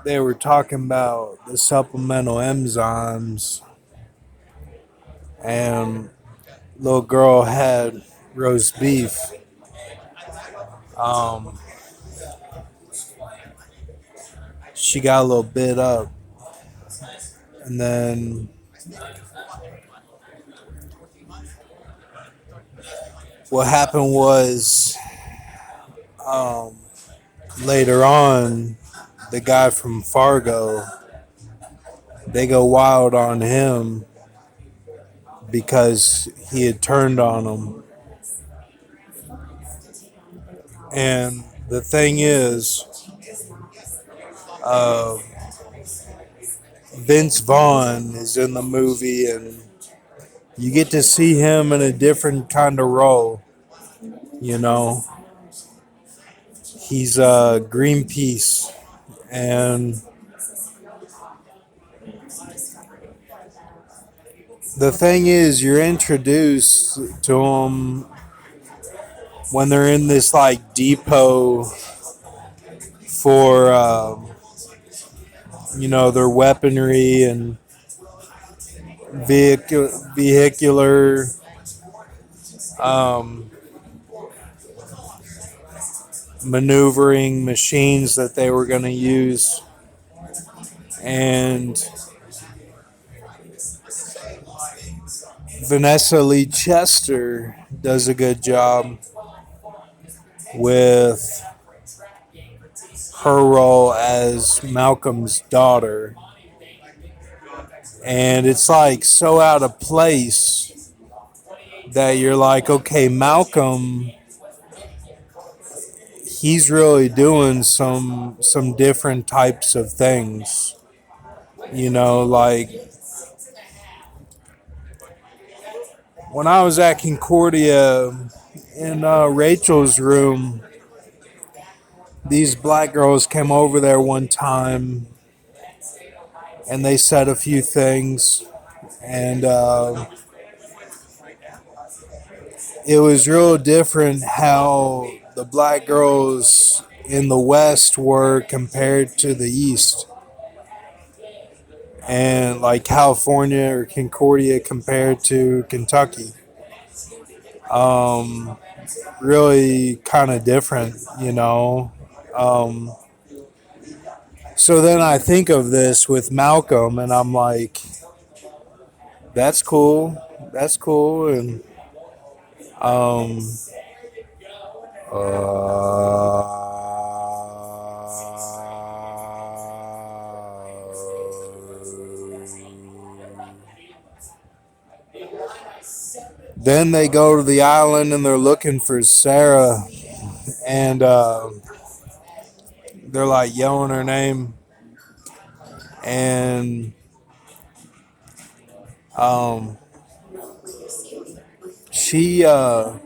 They were talking about the supplemental enzymes, and little girl had roast beef. Um, she got a little bit up, and then what happened was um, later on, the guy from Fargo, they go wild on him because he had turned on them. And the thing is, uh, Vince Vaughn is in the movie, and you get to see him in a different kind of role. You know, he's Greenpeace, and the thing is, you're introduced to him when they're in this like depot for their weaponry and vehicular um, maneuvering machines that they were going to use. And Vanessa Lee Chester does a good job with her role as Malcolm's daughter. And it's like so out of place that you're like, okay, Malcolm, he's really doing some different types of things. Like when I was at Concordia in Rachel's room, these black girls came over there one time and they said a few things, and it was real different how the black girls in the West were compared to the East, and like California or Concordia compared to Kentucky. Um, Really kind of different. So then I think of this with Malcolm, and I'm like, that's cool. That's cool. And um, uh, then they go to the island and they're looking for Sarah, and they're like yelling her name, and um, she yeah,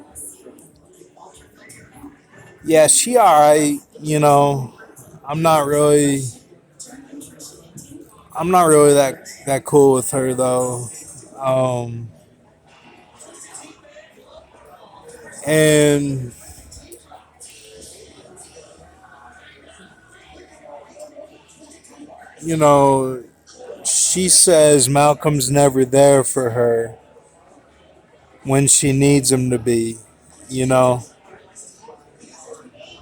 she alright. I'm not really that cool with her though. Um, and you know, she says Malcolm's never there for her when she needs him to be, you know.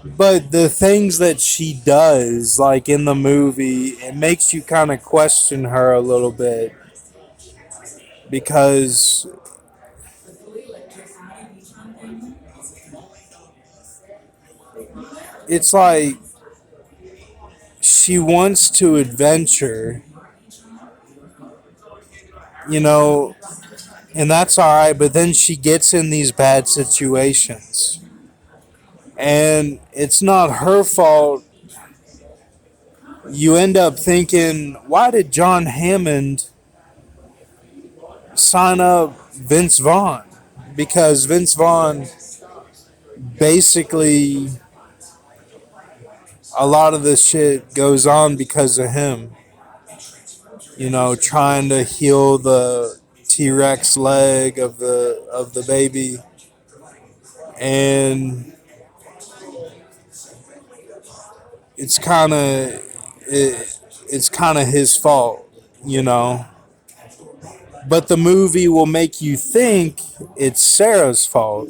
But the things that she does, like in the movie, it makes you kind of question her a little bit because it's like she wants to adventure, you know, and that's all right, but then she gets in these bad situations. And it's not her fault. You end up thinking, why did John Hammond sign up Vince Vaughn? Because Vince Vaughn basically, a lot of this shit goes on because of him. Trying to heal the T Rex leg of the baby, and it's kind of it's kind of his fault, you know. But the movie will make you think it's Sarah's fault,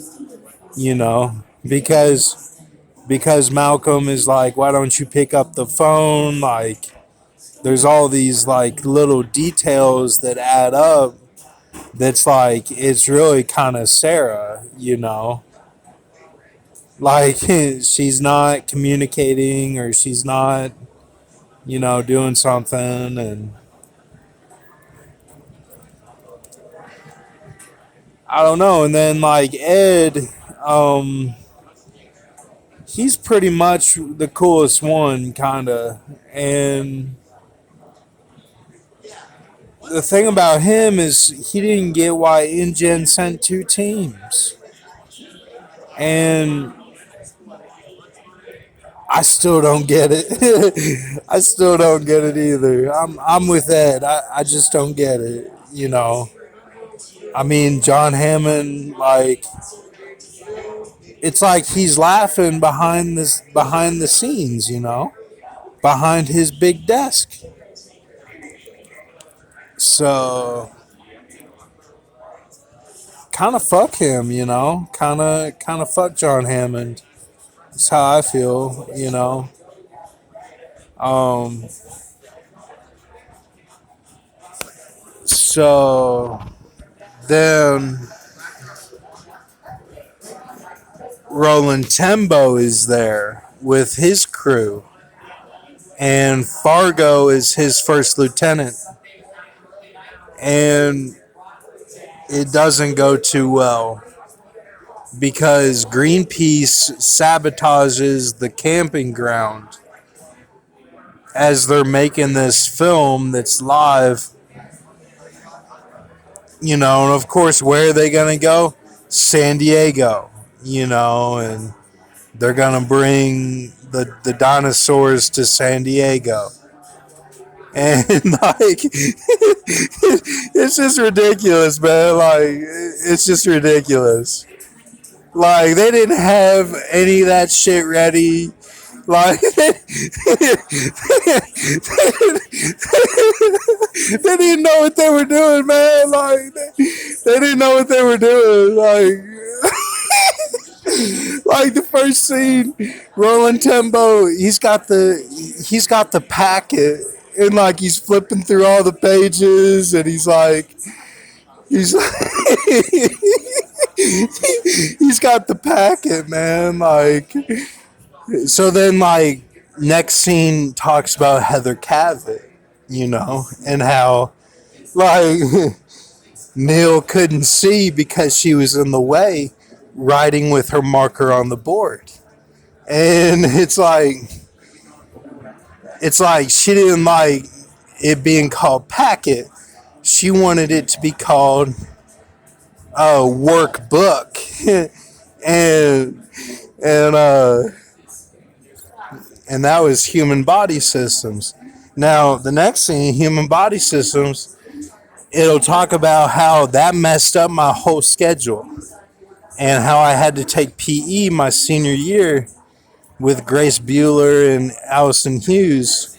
you know, because Malcolm is like, why don't you pick up the phone? Like, there's all these like little details that add up. That's like it's really kind of Sarah, you know. Like she's not communicating or she's not, you know, doing something, and I don't know. And then like Ed, he's pretty much the coolest one, kind of. And the thing about him is he didn't get why InGen sent two teams. And I still don't get it. I still don't get it either. I'm with Ed. I just don't get it, you know. I mean, John Hammond, like, it's like he's laughing behind the scenes, you know, behind his big desk. So kind of fuck him, you know. Kind of fuck John Hammond. That's how I feel, you know. Um, so then Roland Tembo is there with his crew, and Fargo is his first lieutenant, and it doesn't go too well because Greenpeace sabotages the camping ground as they're making this film that's live, you know, and of course, where are they going to go? San Diego, you know, and they're going to bring the dinosaurs to San Diego. And, like, it's just ridiculous, man. Like, it's just ridiculous. Like, they didn't have any of that shit ready. Like, they didn't know what they were doing, man. Like, they didn't know what they were doing. Like the first scene, Roland Tembo, he's got the packet, and like he's flipping through all the pages, and he's like, he's got the packet, man. Like, so then like next scene talks about Heather Cavett, you know, and how like Neil couldn't see because she was in the way, writing with her marker on the board. And it's like she didn't like it being called packet. She wanted it to be called a workbook. and and that was human body systems. Now the next scene, human body systems, it'll talk about how that messed up my whole schedule and how I had to take PE my senior year with Grace Bueller and Allison Hughes,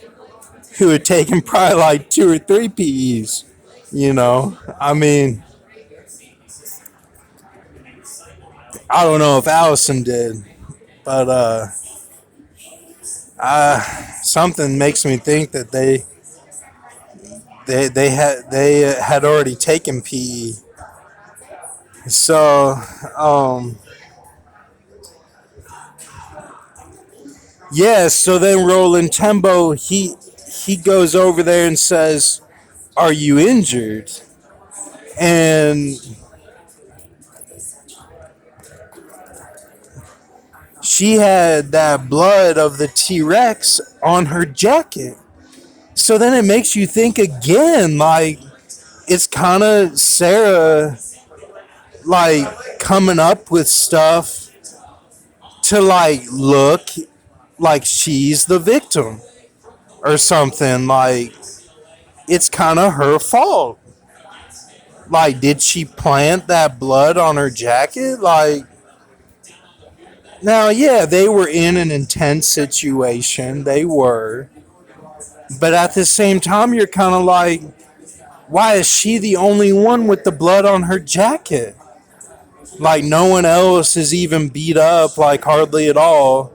who had taken probably like 2 or 3 PEs. You know, I mean, I don't know if Allison did, but something makes me think that they had already taken PE. So, yeah. So then Roland Tembo he goes over there and says, "Are you injured?" And she had that blood of the T-Rex on her jacket. So then it makes you think again, like, it's kind of Sarah, like, coming up with stuff to, like, look like she's the victim or something. Like, it's kind of her fault. Like, did she plant that blood on her jacket? Like, now, yeah, they were in an intense situation. They were. But at the same time, you're kind of like, why is she the only one with the blood on her jacket? Like, no one else is even beat up, like, hardly at all.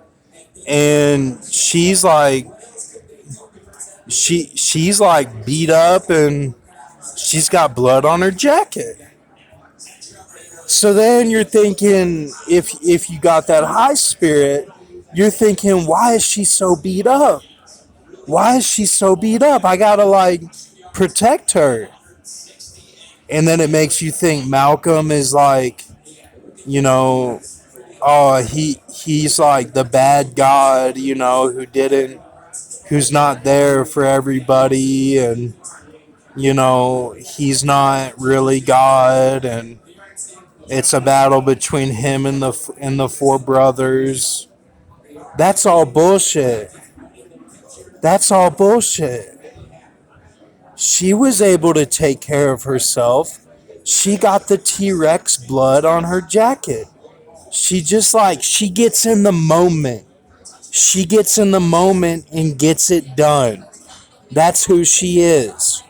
And she's like beat up and she's got blood on her jacket. So then you're thinking, if you got that high spirit, you're thinking, why is she so beat up? Why is she so beat up? I gotta like protect her. And then it makes you think Malcolm is like, you know, oh, he's like the bad god, who's not there for everybody, and he's not really God, and it's a battle between him and the four brothers. That's all bullshit. That's all bullshit. She was able to take care of herself. She got the T-Rex blood on her jacket. She gets in the moment. She gets in the moment and gets it done. That's who she is.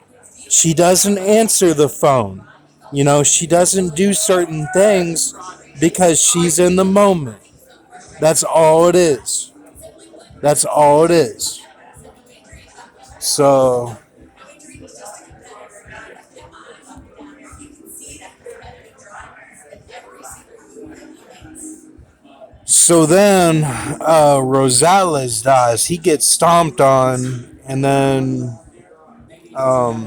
She doesn't answer the phone. She doesn't do certain things because she's in the moment. That's all it is. That's all it is. So, then Rosales dies. He gets stomped on, and then um,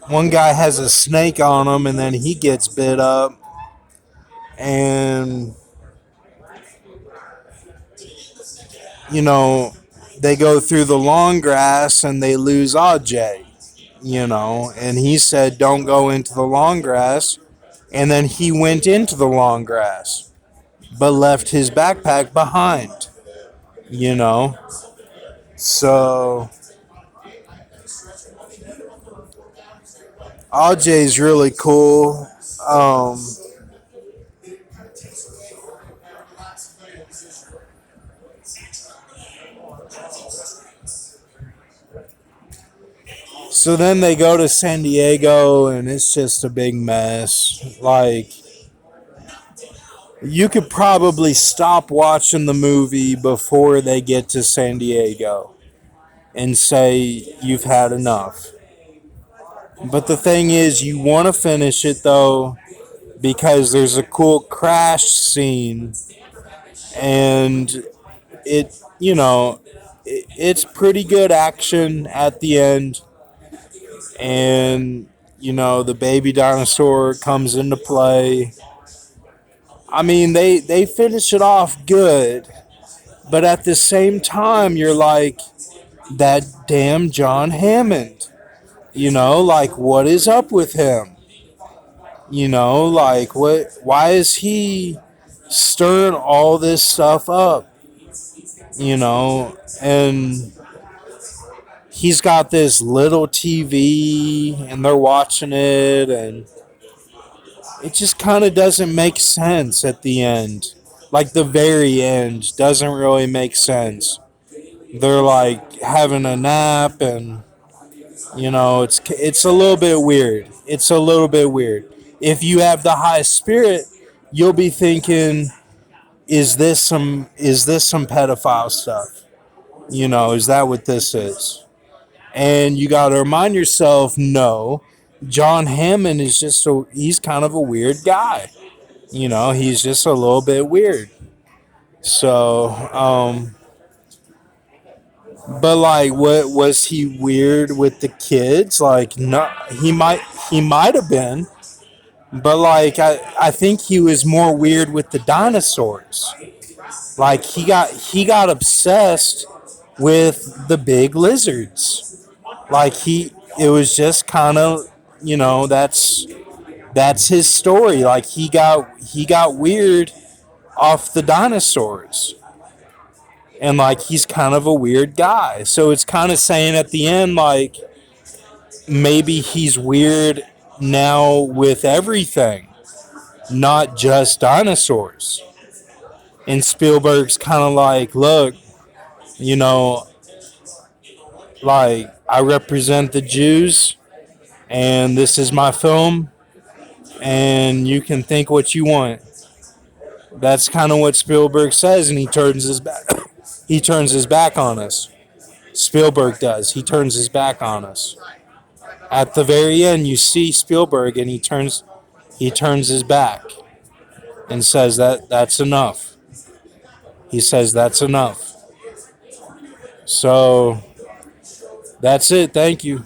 one guy has a snake on him, and then he gets bit up, and you know they go through the long grass and they lose Aj. And he said, "Don't go into the long grass," and then he went into the long grass, but left his backpack behind. You know, so Aj's really cool. Um, so then they go to San Diego, and it's just a big mess. Like, you could probably stop watching the movie before they get to San Diego and say you've had enough. But the thing is, you want to finish it though because there's a cool crash scene, and it's pretty good action at the end, and the baby dinosaur comes into play. I mean, they finish it off good, but at the same time, you're like, that damn John Hammond. Like, what is up with him? Like, what? Why is he stirring all this stuff up? And he's got this little TV, and they're watching it, and it just kind of doesn't make sense at the end. Like, the very end doesn't really make sense. They're like having a nap, and it's a little bit weird. It's a little bit weird. If you have the high spirit, you'll be thinking, is this some pedophile stuff? Is that what this is? And you got to remind yourself, no, John Hammond is he's kind of a weird guy. He's just a little bit weird. So, but like, what was he weird with the kids? Like, no, he might have been, but like, I think he was more weird with the dinosaurs. Like, he got obsessed with the big lizards. Like, it was just kind of, that's his story. Like, he got weird off the dinosaurs, and like, he's kind of a weird guy. So it's kind of saying at the end, like, maybe he's weird now with everything, not just dinosaurs. And Spielberg's kind of like, look, you know, like I represent the Jews, and this is my film, and you can think what you want. That's kind of what Spielberg says, and he turns his back. He turns his back on us. Spielberg does. He turns his back on us. At the very end, you see Spielberg, and he turns his back and says that's enough. He says that's enough. So that's it. Thank you.